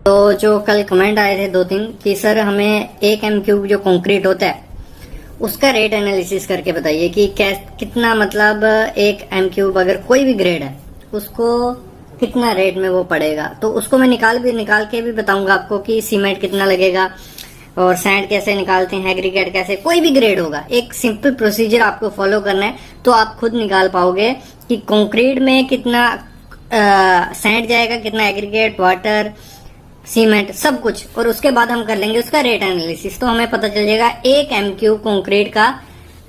तो जो कल कमेंट आए थे 2-3 कि सर हमें 1 एम क्यूब जो कंक्रीट होता है उसका रेट एनालिसिस करके बताइए कि कितना मतलब 1 एम क्यूब अगर कोई भी ग्रेड है उसको कितना रेट में वो पड़ेगा। तो उसको मैं निकाल के भी बताऊंगा आपको कि सीमेंट कितना लगेगा और सैंड कैसे निकालते हैं, एग्रीगेट कैसे, कोई भी ग्रेड होगा एक सिंपल प्रोसीजर आपको फॉलो करना है तो आप खुद निकाल पाओगे कि कंक्रीट में कितना सैंड जाएगा, कितना एग्रीगेट, वाटर, सीमेंट, सब कुछ। और उसके बाद हम कर लेंगे उसका रेट एनालिसिस, तो हमें पता चल जाएगा 1 एम क्यूब कंक्रीट का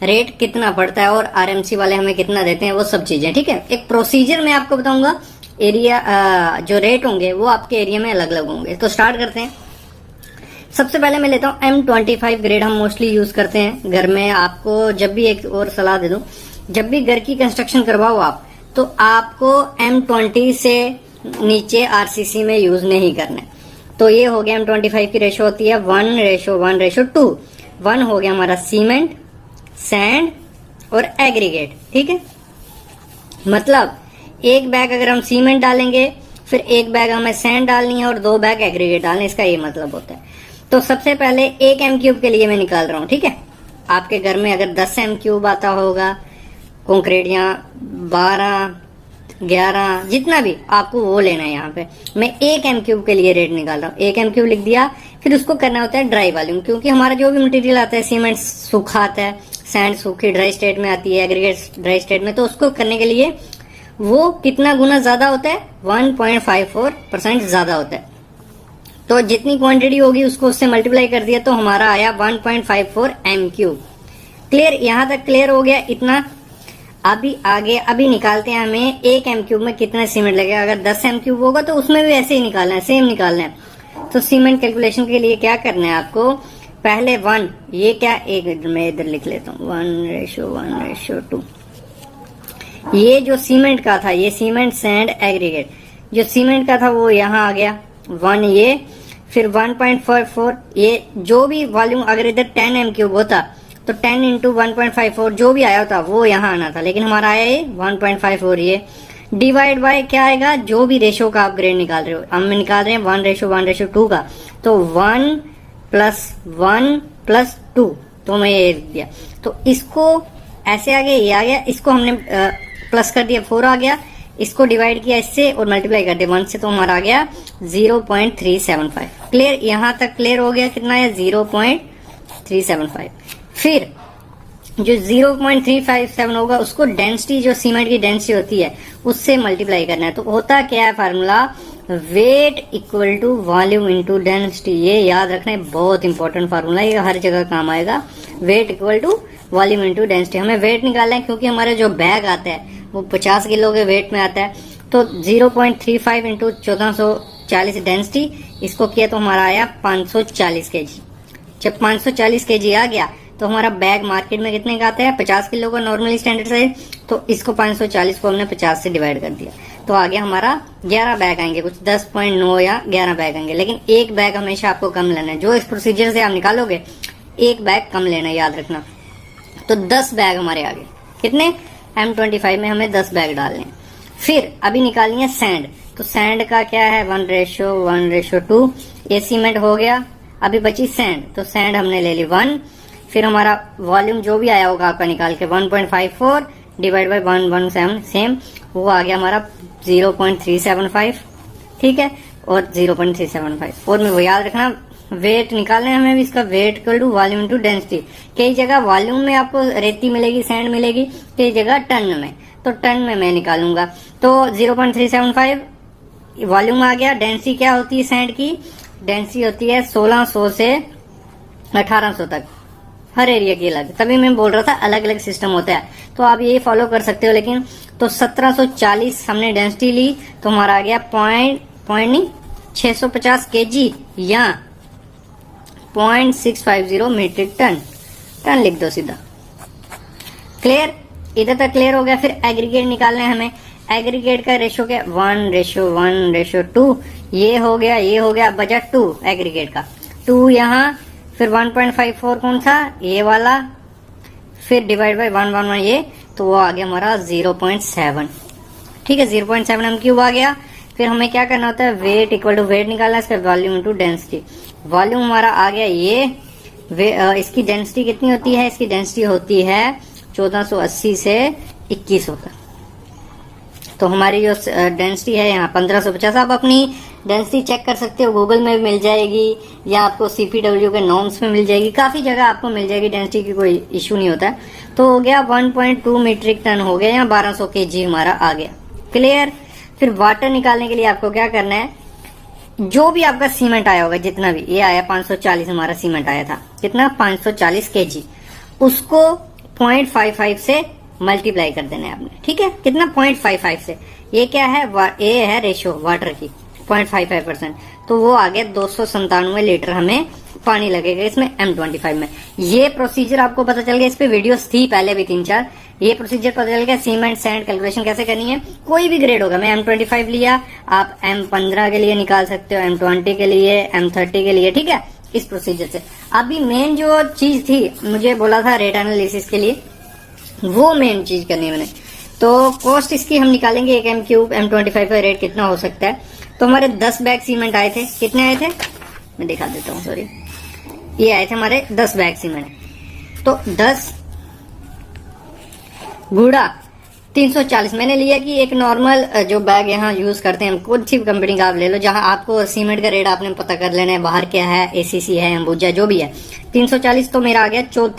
रेट कितना पड़ता है और आरएमसी वाले हमें कितना देते हैं, वो सब चीजें। ठीक है, एक प्रोसीजर मैं आपको बताऊंगा, एरिया जो रेट होंगे वो आपके एरिया में अलग अलग होंगे। तो स्टार्ट करते हैं। सबसे पहले मैं लेता हूँ M25 ग्रेड, हम मोस्टली यूज करते हैं घर में। आपको जब भी एक और सलाह दे दूं, जब भी घर की कंस्ट्रक्शन करवाओ आप, तो आपको M20 से नीचे आरसीसी में यूज नहीं करना है। तो ये हो गया M25 की रेशो होती है 1:1:2। 1 हो गया हमारा सीमेंट, सैंड और एग्रीगेट। ठीक है, मतलब एक बैग अगर हम सीमेंट डालेंगे, फिर एक बैग हमें सैंड डालनी है और 2 बैग एग्रीगेट डालने, इसका ये मतलब होता है। तो सबसे पहले 1 एम क्यूब के लिए मैं निकाल रहा हूं। ठीक है, आपके घर में अगर 10 एम क्यूब आता होगा कंक्रीट, या 12, 11, जितना भी आपको वो लेना है। यहाँ पे मैं 1 एम क्यूब के लिए रेट निकाल रहा हूँ। 1 एम क्यूब लिख दिया। फिर उसको करना होता है ड्राई वॉल्यूम, क्योंकि हमारा जो भी मटेरियल आता है, सीमेंट सूखा आता है, सैंड सूखी ड्राई स्टेट में आती है, एग्रीगेट ड्राई स्टेट में, तो उसको करने के लिए वो कितना गुना ज्यादा होता है, 1.54% ज्यादा होता है। तो जितनी क्वांटिटी होगी उसको उससे मल्टीप्लाई कर दिया तो हमारा आया 1.54 एम क्यूब। क्लियर, यहां तक क्लियर हो गया इतना। अभी आगे अभी निकालते हैं हमें 1 एम क्यूब में कितना सीमेंट लगेगा। अगर 10 एम क्यूब होगा तो उसमें भी ऐसे ही निकालना है, सेम निकालना है। तो सीमेंट कैलकुलेशन के लिए क्या करना है आपको, पहले 1, ये क्या, एक मैं इधर लिख लेता हूँ 1:1:2। ये जो सीमेंट का था, ये सीमेंट, सैंड, एग्रीगेट, जो सीमेंट का था वो यहाँ आ गया 1, ये फिर 1.44, ये जो भी वॉल्यूम, अगर इधर 10 एम क्यूब होता तो 10 इंटू 1.54 जो भी आया होता वो यहाँ आना था, लेकिन हमारा आया ये 1.54। ये डिवाइड बाय क्या आएगा, जो भी रेशो का आप ग्रेड निकाल रहे हो, हम निकाल रहे हैं 1:1:2 का, तो 1 + 1 + 2, तो मैं ये लिख दिया। तो इसको ऐसे आ गया, ये आ गया, इसको हमने प्लस कर दिया, 4 आ गया, इसको डिवाइड किया इससे और मल्टीप्लाई कर दिया 1 से, तो हमारा आ गया 0.375। क्लियर, यहां तक क्लियर हो गया, कितना है 0.375। फिर जो 0.357 होगा उसको डेंसिटी, जो सीमेंट की डेंसिटी होती है उससे मल्टीप्लाई करना है। तो होता क्या है formula, weight equal to volume into density. ये याद रखना है, बहुत इंपॉर्टेंट फार्मूला, ये हर जगह काम आएगा। Weight equal to volume into density. हमें वेट निकालना है क्योंकि हमारा जो बैग आता है वो 50 किलो के वेट में आता है। तो 0.35 इंटू 1440 डेंसिटी, इसको किया तो हमारा आया 540 केजी। जब 540 केजी आ गया तो हमारा बैग मार्केट में कितने का आता है, 50 किलो का नॉर्मली स्टैंडर्ड साइज। तो इसको 540 को हमने 50 से डिवाइड कर दिया, तो आगे हमारा 11 बैग आएंगे, कुछ 10.9 या 11 बैग आएंगे। लेकिन एक बैग हमेशा आपको कम लेना है, जो इस प्रोसीजर से आप निकालोगे एक बैग कम लेना, याद रखना। तो 10 बैग हमारे आगे, कितने, M25 में हमें 10 बैग डालने। फिर अभी निकालनी है सैंड, तो सैंड का क्या है 1:1:2। ये सीमेंट हो गया, अभी बची सैंड, तो सैंड हमने ले ली 1। फिर हमारा वॉल्यूम जो भी आया होगा आपका निकाल के 1.54 डिवाइड बाय 117, सेम, वो आ गया हमारा 0.375। ठीक है, और 0.375। और मैं वो याद रखना, वेट निकालना है हमें भी, इसका weight equal to volume to density. कई जगह वॉल्यूम में आपको रेती मिलेगी, सैंड मिलेगी, कई जगह टन में, तो टन में मैं निकालूंगा। तो 0.375 वॉल्यूम आ गया। डेंसिटी क्या होती है सैंड की, डेंसिटी होती है 1600 से 1800 तक, हर एरिया की अलग। तभी मैं बोल रहा था अलग अलग सिस्टम होता है, तो आप ये फॉलो कर सकते हो। लेकिन तो 1740 हमने डेंसिटी ली, तो हमारा आ गया 650 केजी या 0.650 मीट्रिक टन। टन लिख दो सीधा। क्लियर, इधर तक क्लियर हो गया। फिर एग्रीगेट निकालना है हमें। एग्रीगेट का रेशो क्या, 1:1:2। ये हो गया, ये हो गया, बचा 2 एग्रीगेट का, 2 यहाँ, फिर 1.54 कौन सा, ये वाला, फिर डिवाइड बाय 111 ये, तो वो आ गया हमारा 0.7। ठीक है, 0.7 एम क्यूब आ गया। फिर हमें क्या करना होता है, वेट इक्वल टू वेट निकालना है, इसका वॉल्यूम इंटू डेंसिटी। वॉल्यूम हमारा आ गया ये, इसकी डेंसिटी कितनी होती है, इसकी डेंसिटी होती है 1480 से 2100 तक। तो हमारी जो डेंसिटी है यहाँ 1550। आप अपनी डेंसिटी चेक कर सकते हो, गूगल में मिल जाएगी या आपको CPW के नॉर्म्स में मिल जाएगी, काफी जगह आपको मिल जाएगी, डेंसिटी की कोई इशू नहीं होता है। तो हो गया 1.2 मीट्रिक टन हो गया, या 1200 kg हमारा आ गया। क्लियर। फिर वाटर निकालने के लिए आपको क्या करना है, जो भी आपका सीमेंट आया होगा, जितना भी ये आया 540 हमारा सीमेंट आया था, कितना 540 kg, उसको 0.55 से मल्टीप्लाई कर देना है आपने। ठीक है, कितना 0.55 से, ये क्या है, ये है रेशियो वाटर की 0.55%, तो वो आ गया 297 लीटर हमें पानी लगेगा इसमें M25 में। ये प्रोसीजर आपको पता चल गया, इस पे वीडियोस थी पहले भी 3-4, ये प्रोसीजर पता चल गया। सीमेंट सैंड कैलकुलेशन कैसे करनी है, कोई भी ग्रेड होगा, मैं M25 लिया, आप M15 के लिए निकाल सकते हो, M20 के लिए, M30 के लिए, ठीक है, इस प्रोसीजर से। अभी मेन जो चीज थी, मुझे बोला था रेट एनालिसिस के लिए, वो मेन चीज करनी है मैंने। तो कॉस्ट इसकी हम निकालेंगे, एक M³ M25 का रेट कितना हो सकता है। तो हमारे 10 बैग सीमेंट आए थे, कितने आए थे मैं दिखा देता हूँ, सॉरी, ये आए थे हमारे 10 बैग सीमेंट। तो 10 गुड़ा 340 मैंने लिया कि एक नॉर्मल जो बैग यहाँ यूज करते हैं, कोई सी कंपनी का आप ले लो, जहां आपको सीमेंट का रेट आपने पता कर लेना है, बाहर क्या है, ACC है, अंबुजा जो भी है। 340 तो मेरा आ गया 34